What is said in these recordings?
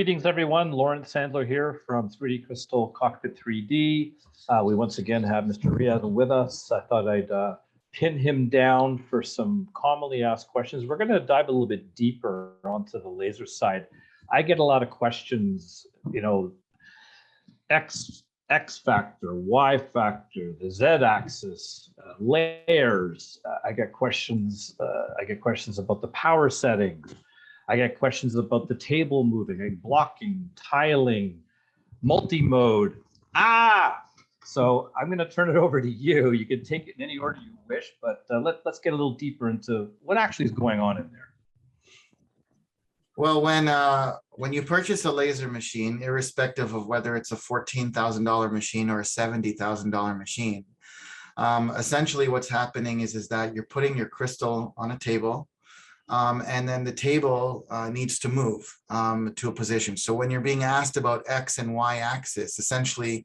Greetings, everyone. Lawrence Sandler here from 3D Crystal Cockpit 3D. We once again have Mr. Riyad with us. I thought I'd pin him down for some commonly asked questions. We're going to dive a little bit deeper onto the laser side. I get a lot of questions, you know, X factor, Y factor, the Z axis, layers. I get questions about the power settings. I get questions about the table moving, like blocking, tiling, multi-mode. So I'm going to turn it over to you. You can take it in any order you wish, but let's get a little deeper into what actually is going on in there. Well, when you purchase a laser machine, irrespective of whether it's a $14,000 machine or a $70,000 machine, essentially what's happening is that you're putting your crystal on a table. And then the table needs to move to a position. So when you're being asked about X and Y axis, essentially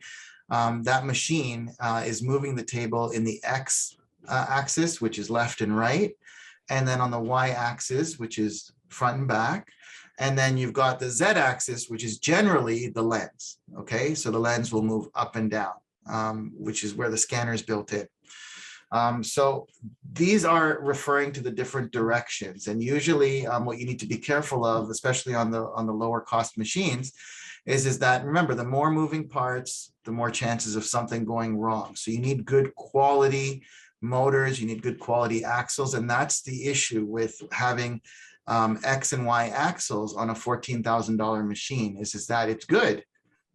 that machine is moving the table in the X axis, which is left and right, and then on the Y axis, which is front and back. And then you've got the Z axis, which is generally the lens. Okay, so the lens will move up and down, which is where the scanner is built in. So these are referring to the different directions, and usually what you need to be careful of, especially on the lower cost machines, is that, remember, the more moving parts, the more chances of something going wrong. So you need good quality motors, you need good quality axles, and that's the issue with having X and Y axles on a $14,000 machine is that it's good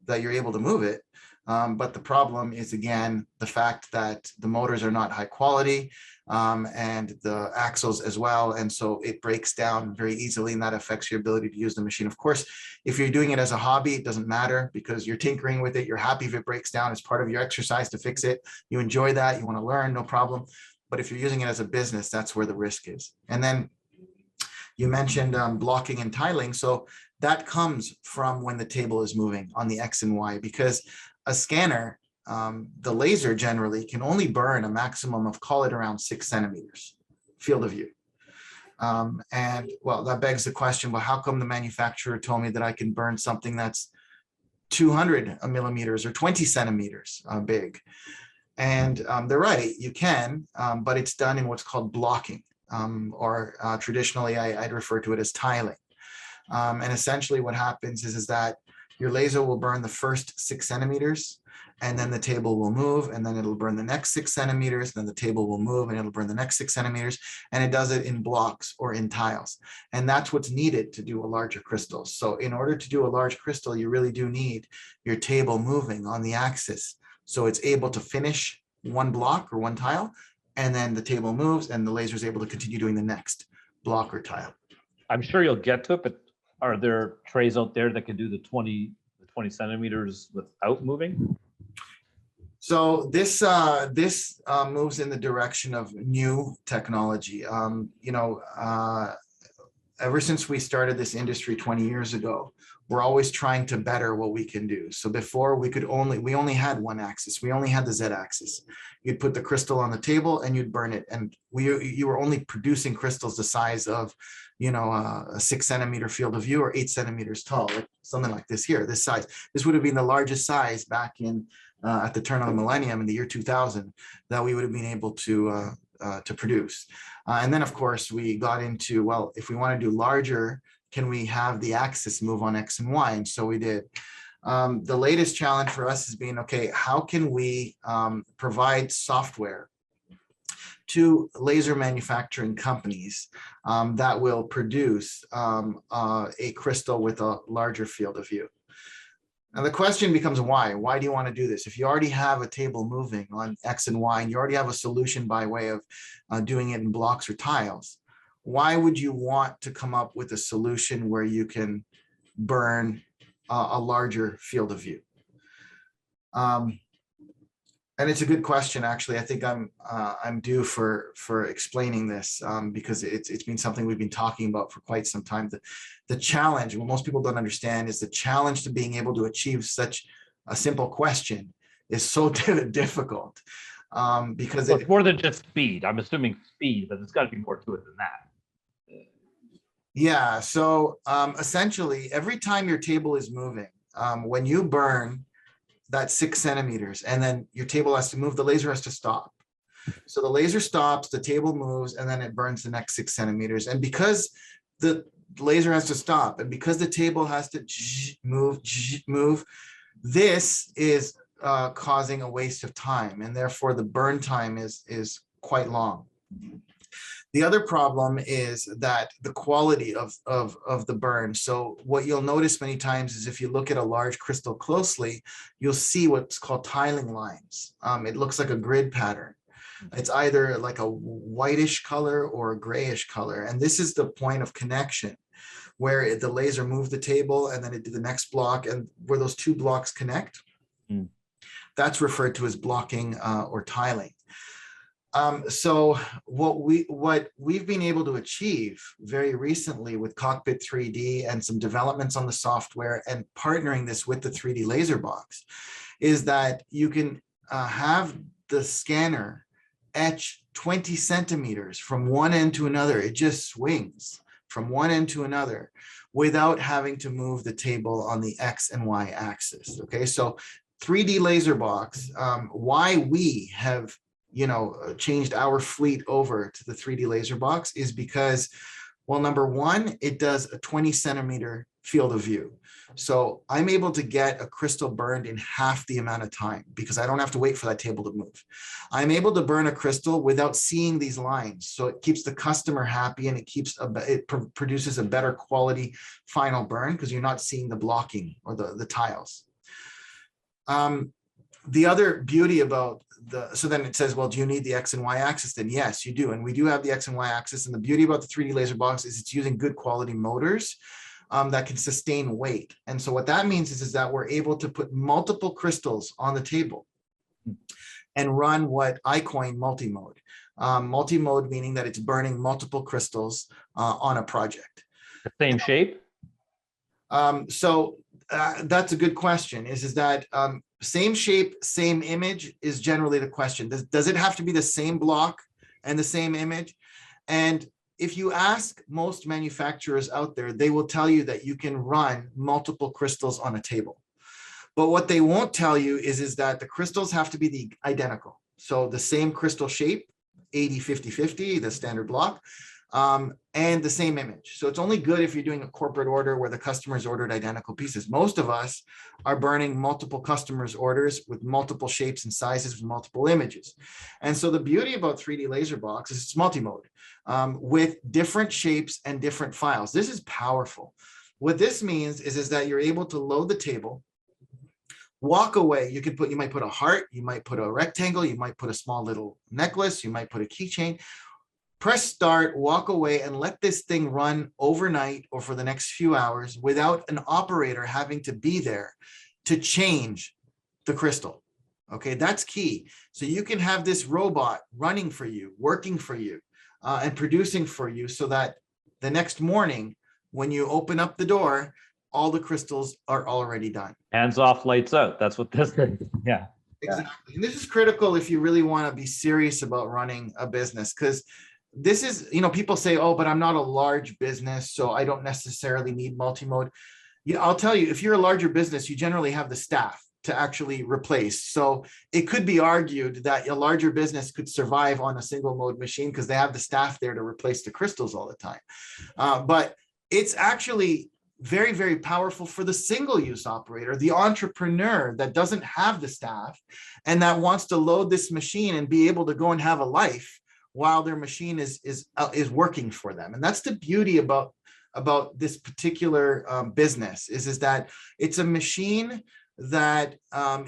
that you're able to move it. But the problem is, again, the fact that the motors are not high quality and the axles as well. And so it breaks down very easily, and that affects your ability to use the machine. Of course, if you're doing it as a hobby, it doesn't matter because you're tinkering with it. You're happy if it breaks down. It's part of your exercise to fix it. You enjoy that. You want to learn, no problem. But if you're using it as a business, that's where the risk is. And then you mentioned blocking and tiling. So that comes from when the table is moving on the X and Y, because a scanner, the laser generally can only burn a maximum of, call it around 6 centimeters field of view. And well, that begs the question, well, how come the manufacturer told me that I can burn something that's 200 millimeters or 20 centimeters big? And they're right, you can, but it's done in what's called blocking, or traditionally I'd refer to it as tiling. And essentially what happens is that your laser will burn the first 6 centimeters, and then the table will move, and then it'll burn the next 6 centimeters, then the table will move, and it'll burn the next 6 centimeters, and it does it in blocks or in tiles. And that's what's needed to do a larger crystal. So in order to do a large crystal, you really do need your table moving on the axis. So it's able to finish one block or one tile, and then the table moves, and the laser is able to continue doing the next block or tile. I'm sure you'll get to it, but are there trays out there that can do the 20 centimeters without moving? So this moves in the direction of new technology. Ever since we started this industry 20 years ago, we're always trying to better what we can do. So before we only had one axis. We only had the Z axis. You'd put the crystal on the table and you'd burn it. And you were only producing crystals the size of, a 6 centimeter field of view or 8 centimeters tall, like something like this here, this size. This would have been the largest size back in at the turn of the millennium in the year 2000 that we would have been able to produce. And then, of course, we got into, well, if we want to do larger, can we have the axis move on X and Y? And so we did. The latest challenge for us has been, okay, how can we provide software to laser manufacturing companies that will produce a crystal with a larger field of view? Now the question becomes why? Why do you want to do this? If you already have a table moving on X and Y, and you already have a solution by way of doing it in blocks or tiles, why would you want to come up with a solution where you can burn a larger field of view? And it's a good question, actually. I think I'm due for explaining this because it's been something we've been talking about for quite some time. The challenge, what most people don't understand, is the challenge to being able to achieve such a simple question is so difficult because it's more than just speed. I'm assuming speed, but it's got to be more to it than that. Yeah, so essentially, every time your table is moving, when you burn that 6 centimeters, and then your table has to move, the laser has to stop. So the laser stops, the table moves, and then it burns the next 6 centimeters. And because the laser has to stop, and because the table has to move, this is causing a waste of time, and therefore the burn time is quite long. The other problem is that the quality of the burn. So what you'll notice many times is if you look at a large crystal closely, you'll see what's called tiling lines. It looks like a grid pattern. It's either like a whitish color or a grayish color. And this is the point of connection where the laser moved the table and then it did the next block, and where those two blocks connect, that's referred to as blocking or tiling. So what we've been able to achieve very recently with Cockpit 3D and some developments on the software and partnering this with the 3D laser box is that you can have the scanner etch 20 centimeters from one end to another. It just swings from one end to another without having to move the table on the X and Y axis. Okay, so 3D laser box, why we have changed our fleet over to the 3D laser box is because, well, number one, it does a 20 centimeter field of view. So I'm able to get a crystal burned in half the amount of time because I don't have to wait for that table to move. I'm able to burn a crystal without seeing these lines. So it keeps the customer happy, and it produces a better quality final burn because you're not seeing the blocking or the tiles. The other beauty about so then it says, well, do you need the X and Y axis? Then yes, you do. And we do have the X and Y axis. And the beauty about the 3D laser box is it's using good quality motors that can sustain weight. And so what that means is that we're able to put multiple crystals on the table and run what I coin multi-mode. Multi-mode meaning that it's burning multiple crystals on a project. The same shape? That's a good question. Is that same shape, same image is generally the question. Does it have to be the same block and the same image? And if you ask most manufacturers out there, they will tell you that you can run multiple crystals on a table. But what they won't tell you is that the crystals have to be identical. So the same crystal shape, 80-50-50, the standard block, and the same image. So it's only good if you're doing a corporate order where the customers ordered identical pieces. Most of us are burning multiple customers' orders with multiple shapes and sizes with multiple images. And so the beauty about 3D laser box is it's multi-mode with different shapes and different files. This is powerful. What this means is that you're able to load the table, walk away. You might put a heart, you might put a rectangle, you might put a small little necklace, you might put a keychain. Press start, walk away, and let this thing run overnight or for the next few hours without an operator having to be there to change the crystal. Okay, that's key. So you can have this robot running for you, working for you, and producing for you so that the next morning when you open up the door, all the crystals are already done. Hands off, lights out. That's what this is. Yeah. Exactly. And this is critical if you really want to be serious about running a business, because this is, people say, oh, but I'm not a large business, so I don't necessarily need multi-mode. I'll tell you, if you're a larger business, you generally have the staff to actually replace. So it could be argued that a larger business could survive on a single mode machine because they have the staff there to replace the crystals all the time. But it's actually very, very powerful for the single use operator, the entrepreneur that doesn't have the staff and that wants to load this machine and be able to go and have a life while their machine is working for them. And that's the beauty about this particular business is that it's a machine that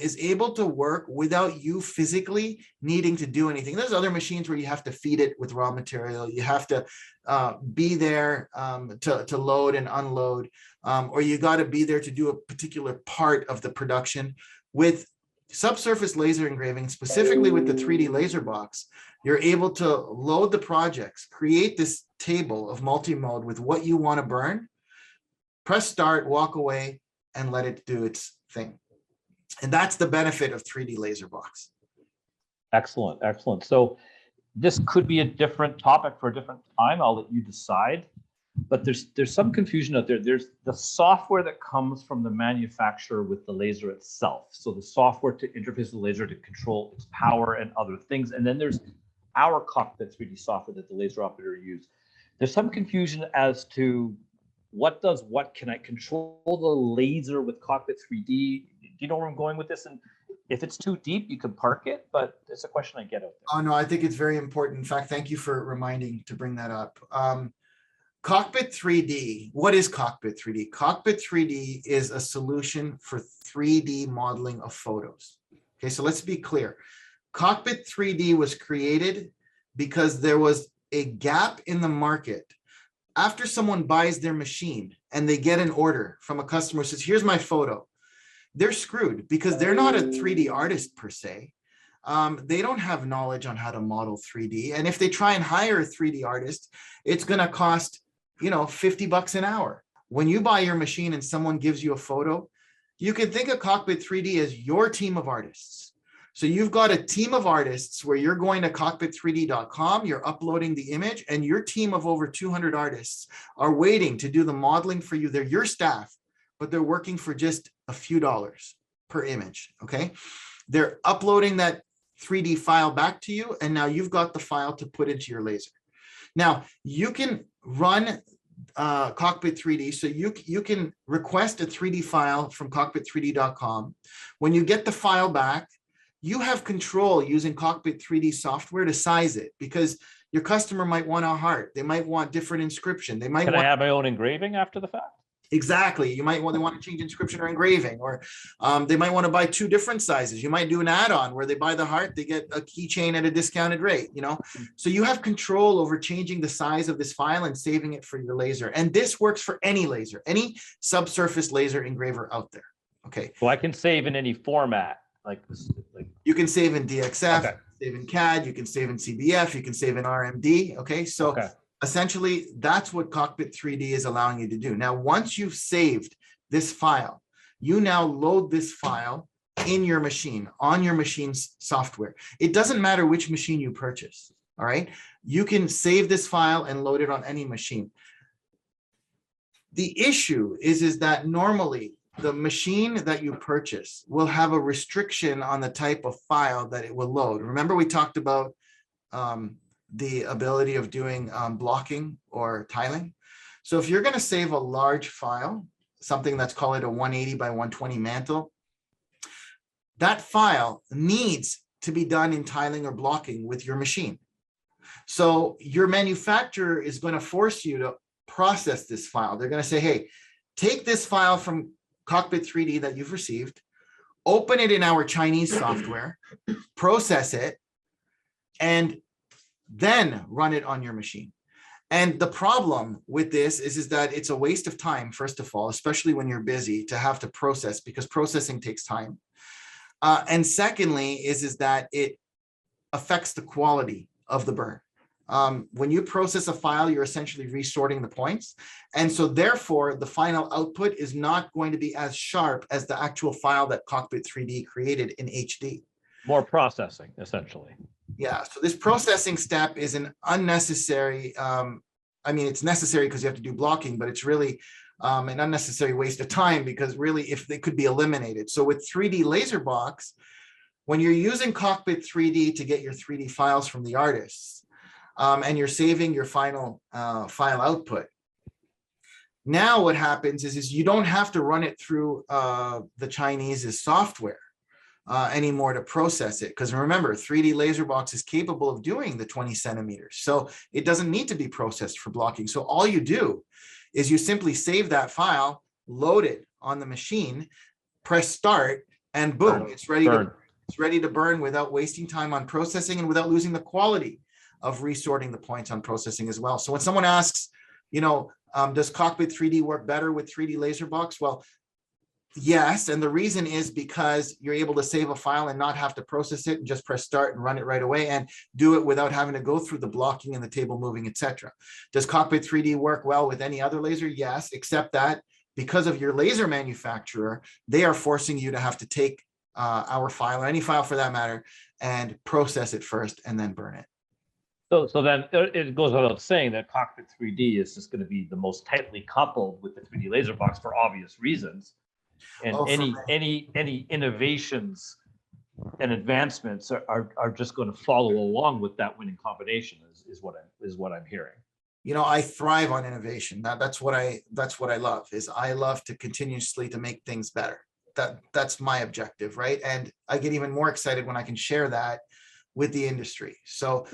is able to work without you physically needing to do anything. There's other machines where you have to feed it with raw material. You have to be there to load and unload, or you got to be there to do a particular part of the production. With subsurface laser engraving, specifically with the 3D laser box, you're able to load the projects, create this table of multi-mode with what you want to burn, press start, walk away, and let it do its thing. And that's the benefit of 3D laser box. Excellent, excellent. So this could be a different topic for a different time. I'll let you decide. but there's some confusion out there. There's the software that comes from the manufacturer with the laser itself. So the software to interface the laser to control its power and other things. And then there's our Cockpit 3D software that the laser operator uses. There's some confusion as to what does what. Can I control the laser with Cockpit 3D? Do you know where I'm going with this? And if it's too deep, you can park it, but it's a question I get out there. Oh, no, I think it's very important. In fact, thank you for reminding to bring that up. Cockpit 3D, what is Cockpit 3D? Cockpit 3D is a solution for 3D modeling of photos. Okay, so let's be clear. Cockpit 3D was created because there was a gap in the market. After someone buys their machine and they get an order from a customer who says, here's my photo, they're screwed because they're not a 3D artist per se. They don't have knowledge on how to model 3D. And if they try and hire a 3D artist, it's going to cost, you know, $50 an hour. When you buy your machine and someone gives you a photo, you can think of Cockpit 3D as your team of artists. So you've got a team of artists where you're going to cockpit3d.com, you're uploading the image, and your team of over 200 artists are waiting to do the modeling for you. They're your staff, but they're working for just a few dollars per image, okay? They're uploading that 3D file back to you, and now you've got the file to put into your laser. Now, you can run Cockpit 3D, so you can request a 3D file from cockpit3d.com. When you get the file back, you have control using Cockpit 3D software to size it, because your customer might want a heart. They might want different inscription. They might Can want I have my own engraving after the fact? Exactly. You might want to change inscription or engraving, or they might want to buy two different sizes. You might do an add-on where they buy the heart, they get a keychain at a discounted rate, you know? So you have control over changing the size of this file and saving it for your laser. And this works for any laser, any subsurface laser engraver out there. Okay. So I can save in any format like this. You can save in DXF, Okay. save in CAD, you can save in CBF, you can save in RMD. Okay. So Okay. essentially, that's what Cockpit 3D is allowing you to do. Now, once you've saved this file, you now load this file in your machine, on your machine's software. It doesn't matter which machine you purchase, all right? You can save this file and load it on any machine. The issue is that normally the machine that you purchase will have a restriction on the type of file that it will load. Remember, we talked about the ability of doing blocking or tiling. So if you're going to save a large file, something that's called it a 180 by 120 mantle, that file needs to be done in tiling or blocking with your machine. So your manufacturer is going to force you to process this file. They're going to say, hey, take this file from Cockpit 3D that you've received, open it in our Chinese software, process it, and then run it on your machine. And the problem with this is that it's a waste of time, first of all, especially when you're busy, to have to process, because processing takes time. And secondly, is that it affects the quality of the burn. When you process a file, you're essentially resorting the points. And so therefore, the final output is not going to be as sharp as the actual file that Cockpit 3D created in HD. More processing, essentially. Yeah, so this processing step is an unnecessary, I mean, it's necessary because you have to do blocking, but it's really an unnecessary waste of time, because really, if they could be eliminated. So with 3D Laser Box, when you're using Cockpit 3D to get your 3D files from the artists, and you're saving your final file output, now what happens is you don't have to run it through the Chinese software anymore to process it. Because remember, 3D Laser Box is capable of doing the 20 centimeters. So it doesn't need to be processed for blocking. So all you do is you simply save that file, load it on the machine, press start, and boom, it's ready to burn without wasting time on processing and without losing the quality of resorting the points on processing as well. So when someone asks, you know, does Cockpit 3D work better with 3D Laser Box? Well, yes, and the reason is because you're able to save a file and not have to process it and just press start and run it right away, and do it without having to go through the blocking and the table moving, etc. Does Cockpit 3D work well with any other laser? Yes, except that because of your laser manufacturer, they are forcing you to have to take our file, or any file for that matter, and process it first and then burn it. So then it goes without saying that Cockpit 3D is just going to be the most tightly coupled with the 3D laser box for obvious reasons. And Oh, for any innovations and advancements are just going to follow along with that winning combination is what I'm hearing. You know, I thrive on innovation. That's what I love, is I love to continuously to make things better. That's my objective, right? And I get even more excited when I can share that with the industry. So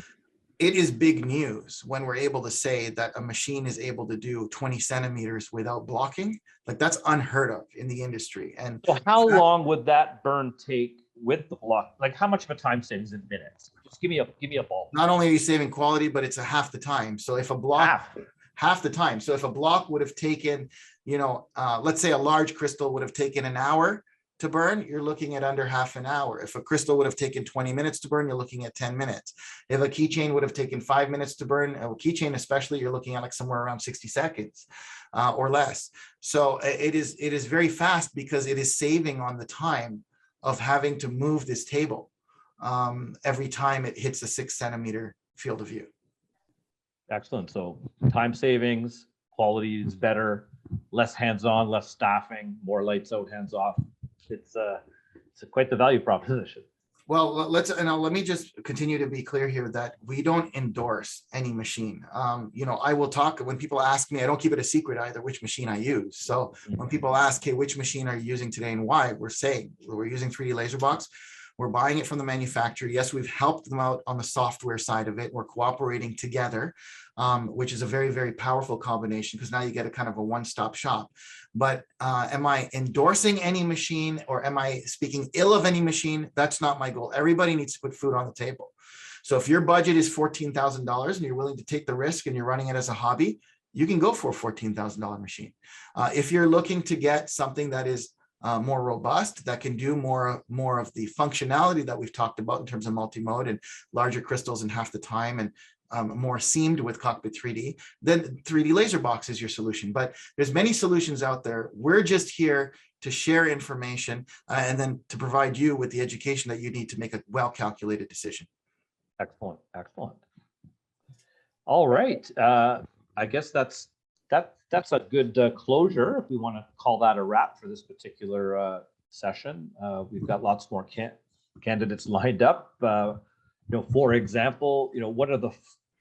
it is big news when we're able to say that a machine is able to do 20 centimeters without blocking. Like, that's unheard of in the industry. And so how long would that burn take with the block? Like, how much of a time savings in minutes? Just give me a ball. not only are you saving quality, but it's a half the time. So if a block, half the time. So if a block would have taken, let's say a large crystal would have taken an hour to burn, you're looking at under half an hour. If a crystal would have taken 20 minutes to burn, you're looking at 10 minutes. If a keychain would have taken 5 minutes to burn, a keychain especially, you're looking at like somewhere around 60 seconds or less. So it is very fast because it is saving on the time of having to move this table every time it hits a 6 centimeter field of view. Excellent. So time savings, quality is better, less hands-on, less staffing, more lights out, hands off. It's quite the value proposition. Well, let me just continue to be clear here that we don't endorse any machine. I will talk when people ask me, I don't keep it a secret either which machine I use. So when people ask, hey, which machine are you using today and why, we're saying we're using 3D LaserBox. We're buying it from the manufacturer. Yes, we've helped them out on the software side of it. We're cooperating together, which is a very, very powerful combination because now you get a kind of a one-stop shop. But am I endorsing any machine or am I speaking ill of any machine? That's not my goal. Everybody needs to put food on the table. So if your budget is $14,000 and you're willing to take the risk and you're running it as a hobby, you can go for a $14,000 machine. If you're looking to get something that is more robust, that can do more of the functionality that we've talked about in terms of multi-mode and larger crystals in half the time and more seamed with Cockpit 3D, then 3D LaserBox is your solution. But there's many solutions out there. We're just here to share information and then to provide you with the education that you need to make a well-calculated decision. Excellent. All right. I guess that's a good closure, if we want to call that a wrap for this particular session. We've got lots more candidates lined up. For example, what are the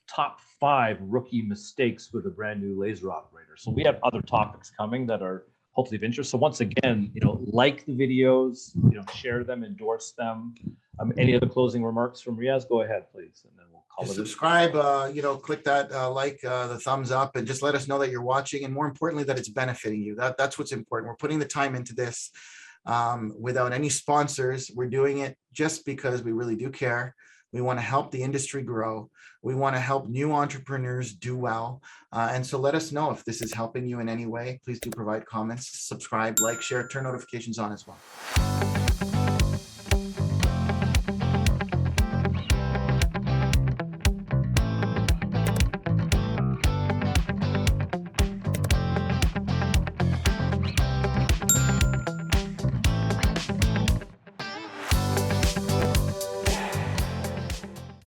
top 5 rookie mistakes with a brand new laser operator? So we have other topics coming that are hopefully of interest. So once again, like the videos, share them, endorse them. Any other closing remarks from Riaz? Go ahead, please, and then we'll call it. Subscribe, click that the thumbs up, and just let us know that you're watching, and more importantly, that it's benefiting you. That's what's important. We're putting the time into this without any sponsors. We're doing it just because we really do care. We want to help the industry grow. We want to help new entrepreneurs do well. And so let us know if this is helping you in any way. Please do provide comments, subscribe, like, share, turn notifications on as well.